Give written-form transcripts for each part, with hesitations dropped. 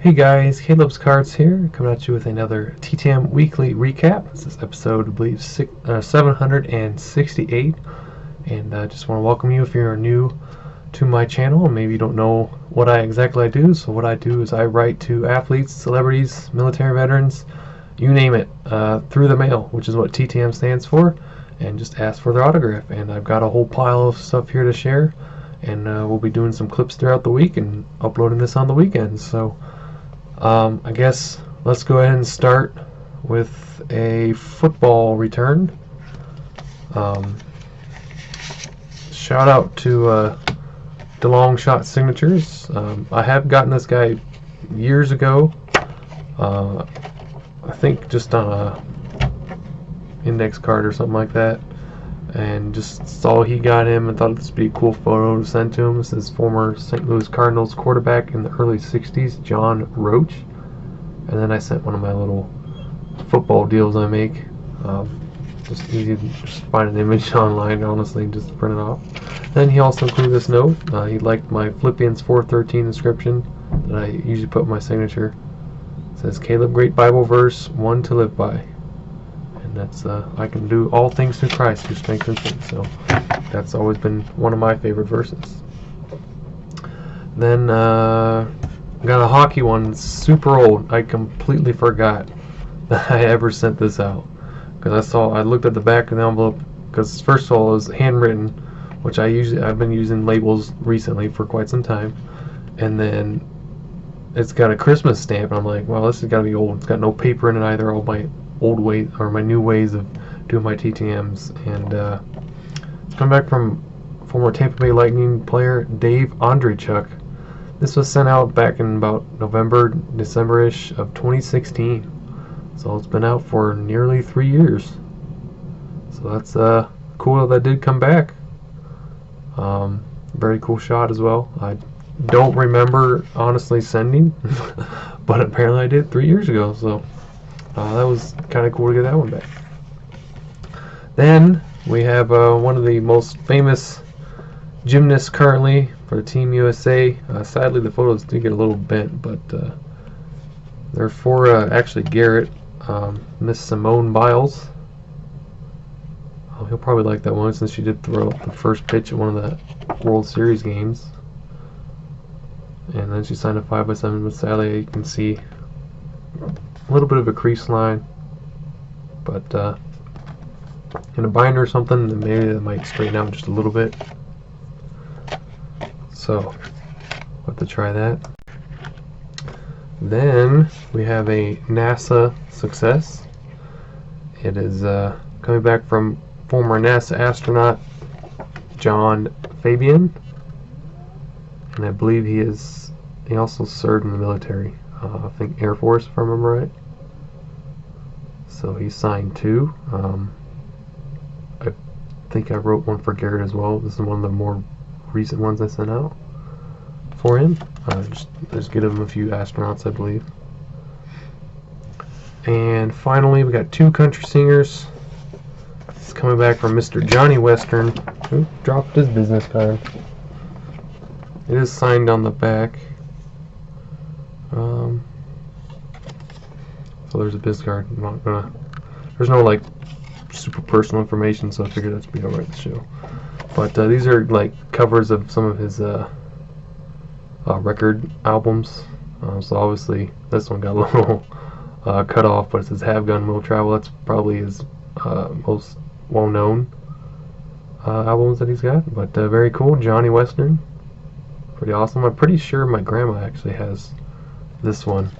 Hey guys, Caleb's Cards here, coming at you with another TTM weekly recap. This is episode, I believe, 768, and I just want to welcome you if you're new to my channel and maybe you don't know what exactly I do. So what I do is I write to athletes, celebrities, military veterans, you name it, through the mail, which is what TTM stands for, and just ask for their autograph. And I've got a whole pile of stuff here to share, and we'll be doing some clips throughout the week and uploading this on the weekends. So I guess let's go ahead and start with a football return. Shout out to DeLong Shot Signatures. I have gotten this guy years ago. I think just on a index card or something like that, and just saw he got him and thought this would be a cool photo to send to him. This is former St. Louis Cardinals quarterback in the early 60s, John Roach. And then I sent one of my little football deals I make. Just easy to just find an image online, honestly, just print it off. Then he also included this note. He liked my Philippians 4:13 inscription that I usually put in my signature. It says, "Caleb, great Bible verse, one to live by." And that's, I can do all things through Christ who strengthens me. So that's always been one of my favorite verses. Then got a hockey one, super old. I completely forgot that I ever sent this out, because I looked at the back of the envelope, because first of all it was handwritten, which I've been using labels recently for quite some time, and then it's got a Christmas stamp, and I'm like, well, this has got to be old. It's got no paper in it either. All my old ways or my new ways of doing my TTMs, and it's come back from former Tampa Bay Lightning player Dave Andreychuk. This was sent out back in about November, December-ish of 2016. So it's been out for nearly 3 years. So that's cool that did come back. Very cool shot as well. I don't remember honestly sending, but apparently I did 3 years ago. So that was kind of cool to get that one back. Then we have one of the most famous gymnasts currently for Team USA. Sadly, the photos do get a little bent, but they're for actually Garrett, Miss Simone Biles. Oh, he'll probably like that one since she did throw the first pitch at one of the World Series games. And then she signed a 5x7, but sadly you can see a little bit of a crease line. But in a binder or something, then maybe that might straighten out just a little bit. So, we'll have to try that. Then we have a NASA success. It is coming back from former NASA astronaut John Fabian, and I believe he also served in the military. I think Air Force, if I remember right. So he signed two. I think I wrote one for Garrett as well. This is one of the more recent ones I sent out for him. Just get him a few astronauts, I believe. And finally, we got two country singers. It's coming back from Mr. Johnny Western, who dropped his business card. It is signed on the back. So there's a business card. There's no like super personal information, so I figured that'd be alright to show. But these are like covers of some of his record albums. So obviously this one got a little cut off, but it says "Have Gun Will Travel." That's probably his most well-known albums that he's got. But very cool, Johnny Western. Pretty awesome. I'm pretty sure my grandma actually has this one,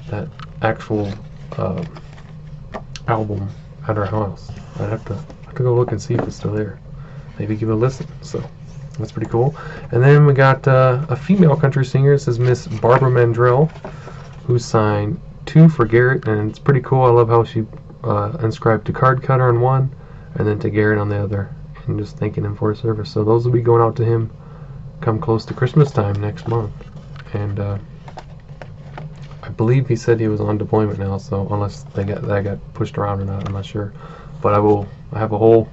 that actual album at her house. I have to go look and see if it's still there. Maybe give it a listen. So that's pretty cool. And then we got a female country singer. This is Miss Barbara Mandrell, who signed two for Garrett, and it's pretty cool. I love how she inscribed to Card Cutter on one and then to Garrett on the other, and just thanking him for his service. So those will be going out to him come close to Christmas time next month. And I believe he said he was on deployment now, so unless that got pushed around or not, I'm not sure. But I have a whole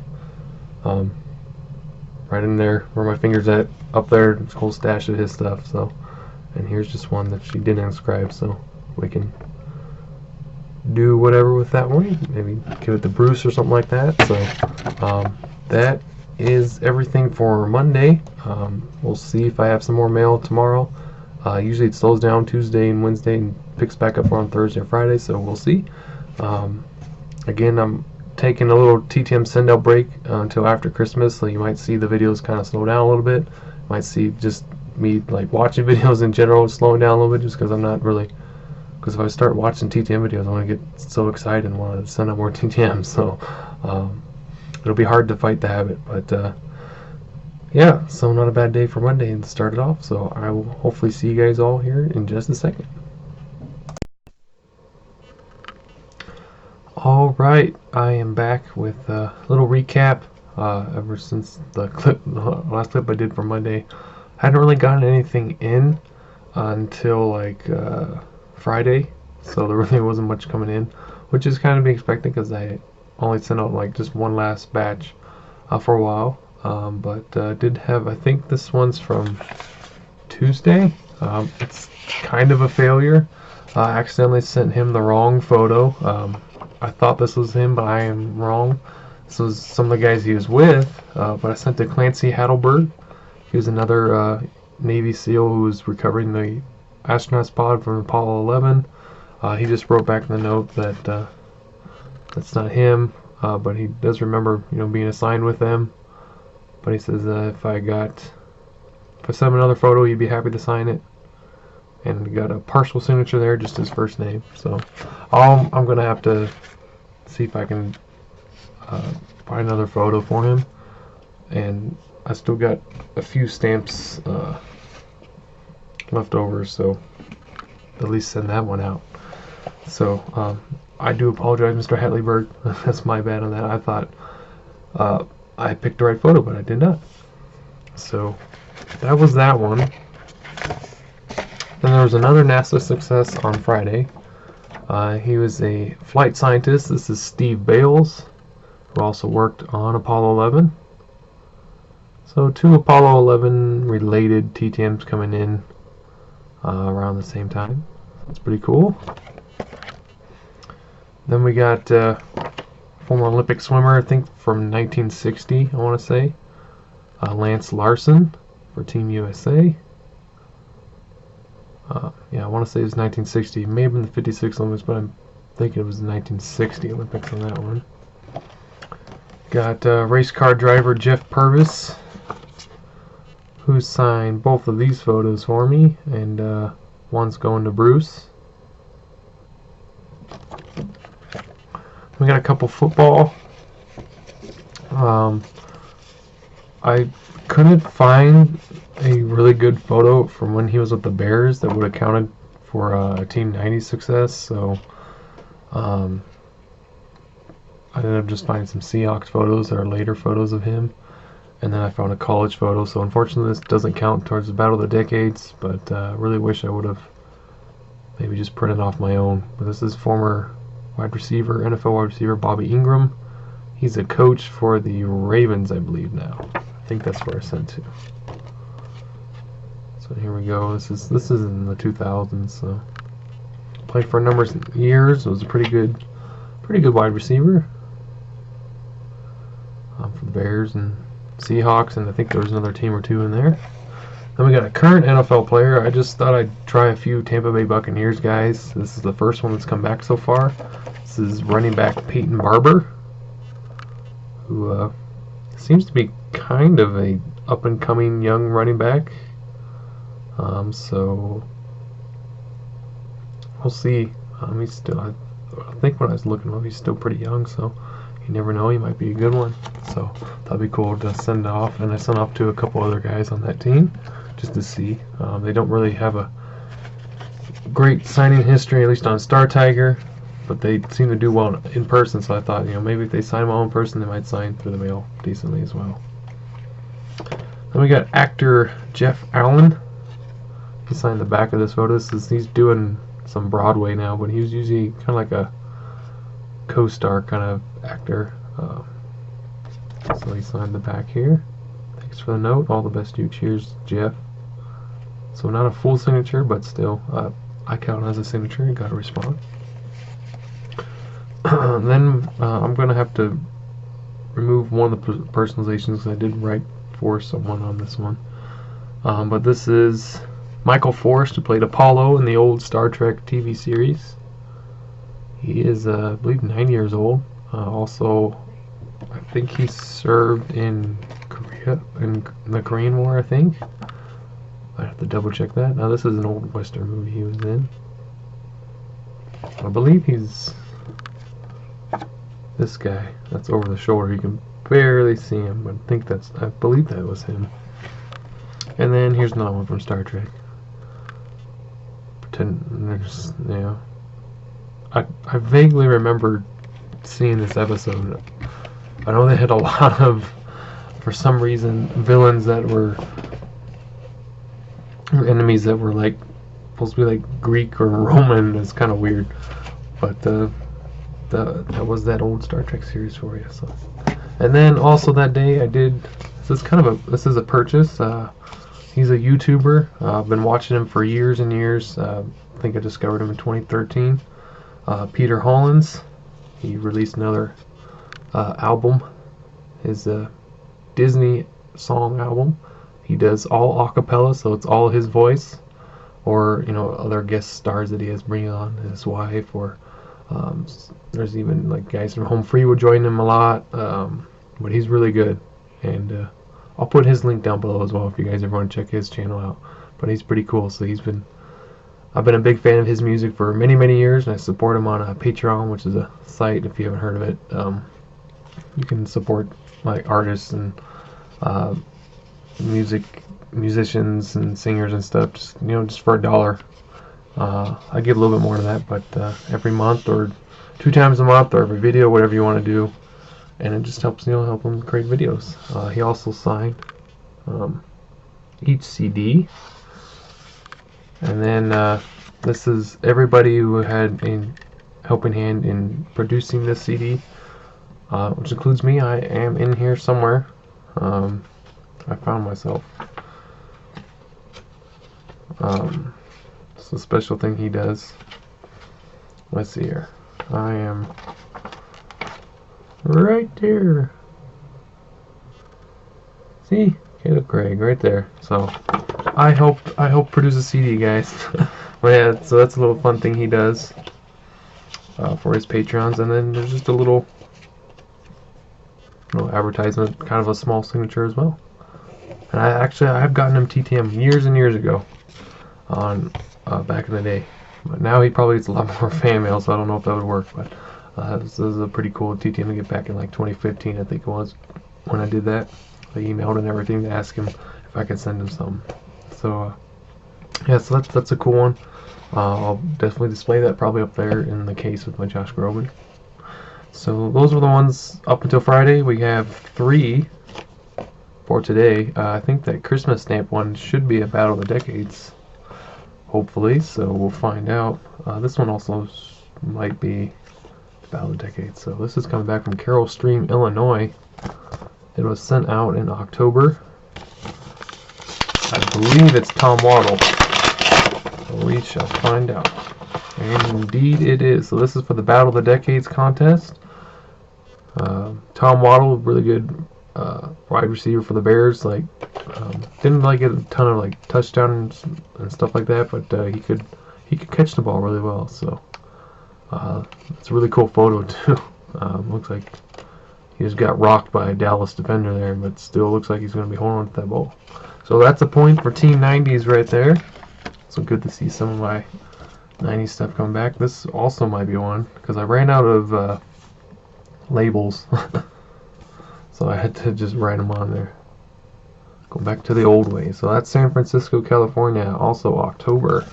right in there where my finger's at, up there, it's a whole stash of his stuff. So And here's just one that she didn't inscribe, so we can do whatever with that one. Maybe give it to Bruce or something like that. So that is everything for Monday. We'll see if I have some more mail tomorrow. Usually it slows down Tuesday and Wednesday and picks back up on Thursday or Friday, so we'll see. Again, I'm taking a little TTM send-out break until after Christmas, so you might see the videos kind of slow down a little bit. You might see just me like watching videos in general slowing down a little bit, just because I'm not really, because if I start watching TTM videos, I'm going to get so excited and want to send out more TTM, so it'll be hard to fight the habit. But yeah, so not a bad day for Monday and start it off, so I will hopefully see you guys all here in just a second. Alright, I am back with a little recap. Ever since the last clip I did for Monday, I hadn't really gotten anything in until like Friday, so there really wasn't much coming in, which is kind of be expected because I only sent out like just one last batch for a while. But did have, I think this one's from Tuesday. It's kind of a failure. I accidentally sent him the wrong photo. I thought this was him, but I am wrong. This was some of the guys he was with, but I sent to Clancy Hadelberg. He was another Navy SEAL who was recovering the astronaut pod from Apollo 11. He just wrote back in the note that that's not him, but he does remember, being assigned with them. But he says if I sent him another photo, he'd be happy to sign it. And we got a partial signature there, just his first name. So I'm gonna have to see if I can find another photo for him. And I still got a few stamps left over, so at least send that one out. So I do apologize, Mr. Hatleyberg. That's my bad on that. I thought I picked the right photo, but I did not. So that was that one. Then there was another NASA success on Friday. He was a flight scientist. This is Steve Bales, who also worked on Apollo 11. So 2 Apollo 11 related TTMs coming in around the same time. That's pretty cool. Then we got former Olympic swimmer, I think from 1960, I want to say, Lance Larson for Team USA. Yeah, I want to say it was 1960. It may have been the 56 Olympics, but I'm thinking it was the 1960 Olympics on that one. Got race car driver Jeff Purvis, who signed both of these photos for me, and one's going to Bruce. We got a couple football. I couldn't find a really good photo from when he was with the Bears that would have counted for a Team 90 success, so I ended up just finding some Seahawks photos that are later photos of him, and then I found a college photo. So unfortunately this doesn't count towards the Battle of the Decades, but really wish I would have maybe just printed off my own. But this is former wide receiver, NFL wide receiver Bobby Ingram. He's a coach for the Ravens, I believe now. I think that's where I sent to. So here we go. This is in the 2000s. So played for a number of years. Was a pretty good wide receiver for the Bears and Seahawks, and I think there was another team or two in there. Then we got a current NFL player. I just thought I'd try a few Tampa Bay Buccaneers guys. This is the first one that's come back so far. This is running back Peyton Barber, who seems to be kind of a up-and-coming young running back. So we'll see. He's still, I think when I was looking up, he's still pretty young, so you never know, he might be a good one. So that'd be cool to send off, and I sent off to a couple other guys on that team just to see. They don't really have a great signing history, at least on Star Tiger, but they seem to do well in person, so I thought, maybe if they sign them all in person, they might sign through the mail decently as well. Then we got actor Jeff Allen. He signed the back of this photo. He's doing some Broadway now, but he was usually kind of like a co-star kind of actor. So he signed the back here. Thanks for the note. All the best to you. Cheers, Jeff. So not a full signature, but still, I count as a signature. You gotta respond. Then I'm gonna have to remove one of the personalizations because I did write for someone on this one. But this is Michael Forrest, who played Apollo in the old Star Trek TV series. He is, I believe, 9 years old. Also, I think he served in Korea, in the Korean War, I think. I have to double check that. Now, this is an old Western movie he was in. I believe he's this guy. That's over the shoulder. You can barely see him, but I believe that was him. And then here's another one from Star Trek. I vaguely remember seeing this episode. I know they had a lot of, for some reason, villains that were enemies that were like supposed to be like Greek or Roman. It's kind of weird, but that was that old Star Trek series for you. So, and then also that day I did. This is a purchase. He's a YouTuber. I've been watching him for years and years. I think I discovered him in 2013. Peter Hollens. He released another album. His Disney song album. He does all a cappella, so it's all his voice, or other guest stars that he has bring on, his wife, or there's even like guys from Home Free would join him a lot. But he's really good, and I'll put his link down below as well if you guys ever want to check his channel out. But he's pretty cool. So I've been a big fan of his music for many, many years, and I support him on Patreon, which is a site, if you haven't heard of it. You can support like artists and musicians and singers and stuff, just for $1. I give a little bit more than that, but every month or 2 times a month or every video, whatever you want to do, and it just helps help them create videos. He also signed each CD, and then this is everybody who had a helping hand in producing this CD, which includes me. I am in here somewhere. I found myself. It's a special thing he does. Let's see here. I am right there. See? Caleb Craig right there. So I help produce a CD, guys. But yeah, so that's a little fun thing he does for his Patreons. And then there's just a little advertisement, kind of a small signature as well. And I have gotten him TTM years and years ago, on back in the day. But now he probably gets a lot more fan mail, so I don't know if that would work. But this is a pretty cool TTM to get back in like 2015, I think it was, when I did that. I emailed and everything to ask him if I could send him some. So yeah, so that's a cool one. I'll definitely display that probably up there in the case with my Josh Groban. So those were the ones up until Friday. We have 3 for today. I think that Christmas stamp one should be a Battle of the Decades, hopefully, so we'll find out. This one also might be Battle of the Decades. So this is coming back from Carroll Stream, Illinois. It was sent out in October. I believe it's Tom Waddle. So we shall find out. And indeed it is. So this is for the Battle of the Decades contest. Tom Waddle, really good wide receiver for the Bears. Like, didn't get a ton of touchdowns and stuff like that, but he could catch the ball really well. So it's a really cool photo too. Looks like he just got rocked by a Dallas defender there, but still looks like he's going to be holding on to that ball. So that's a point for Team 90s right there. So good to see some of my 90s stuff come back. This also might be one, because I ran out of labels. So I had to just write them on there. Go back to the old way. So that's San Francisco, California, also October.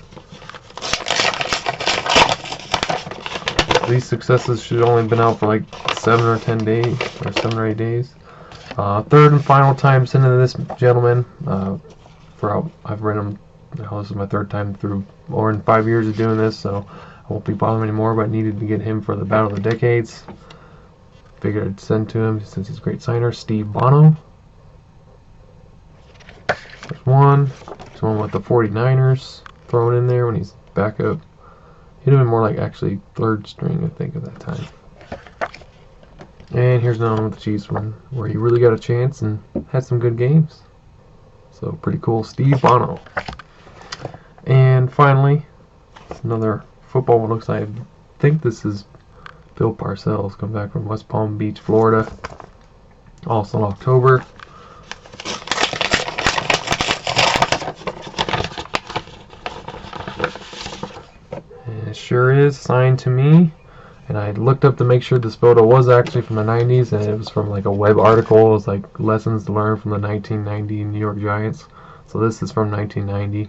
These successes should only been out for like 7 or 10 days, or 7 or 8 days. Third and final time sending to this gentleman. I've read them. This is my 3rd time through more than 5 years of doing this, so I won't be bothering anymore. But I needed to get him for the Battle of the Decades. Figured I'd send to him since he's a great signer. Steve Bono. There's 1, Someone with the 49ers thrown in there when he's back up. He'd have been more like actually third string, I think, at that time. And here's another one with the Chiefs one where he really got a chance and had some good games. So pretty cool. Steve Bono. And finally, another football one. Looks like, I think this is Bill Parcells, come back from West Palm Beach, Florida. Also in October. And it sure is signed to me. And I looked up to make sure this photo was actually from the 90s, and it was from like a web article. It was like lessons to learn from the 1990 New York Giants. So this is from 1990.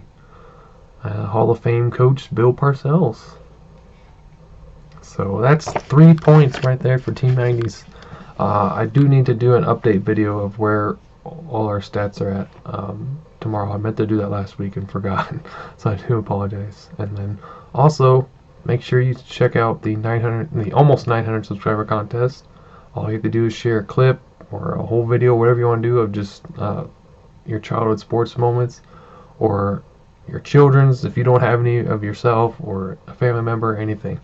Hall of Fame coach Bill Parcells. So that's 3 points right there for Team 90s. I do need to do an update video of where all our stats are at tomorrow. I meant to do that last week and forgot, so I do apologize. And then also, make sure you check out the almost 900 subscriber contest. All you have to do is share a clip or a whole video, whatever you want to do, of just your childhood sports moments or your children's. If you don't have any of yourself or a family member or anything,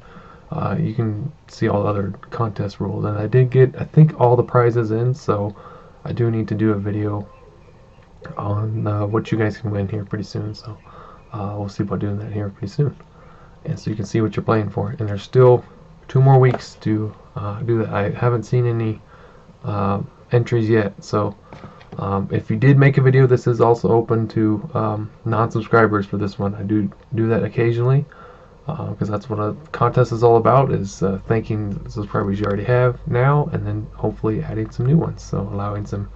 you can see all the other contest rules. And I did get, I think, all the prizes in, so I do need to do a video on what you guys can win here pretty soon. So we'll see about doing that here pretty soon. And so you can see what you're playing for. And there's still 2 more weeks to do that. I haven't seen any entries yet. So if you did make a video, this is also open to non-subscribers for this one. I do that occasionally because that's what a contest is all about, is thanking the subscribers you already have now and then hopefully adding some new ones. So allowing some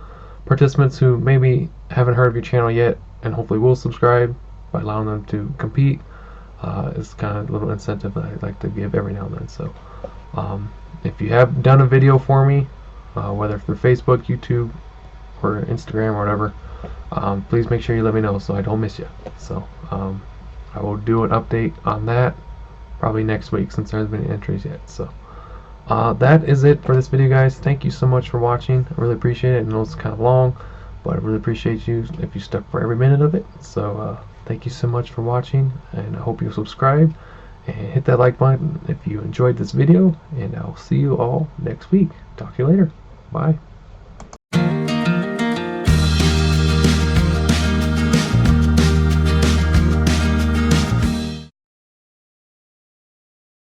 participants who maybe haven't heard of your channel yet and hopefully will subscribe, by allowing them to compete. Is kind of a little incentive that I like to give every now and then. So if you have done a video for me, whether through Facebook, YouTube, or Instagram or whatever, please make sure you let me know so I don't miss you. So I will do an update on that probably next week, since there hasn't been any entries yet. So that is it for this video, guys. Thank you so much for watching. I really appreciate it. I know it's kind of long, but I really appreciate you if you stuck for every minute of it. So thank you so much for watching, and I hope you'll subscribe and hit that like button if you enjoyed this video, and I'll see you all next week. Talk to you later. Bye.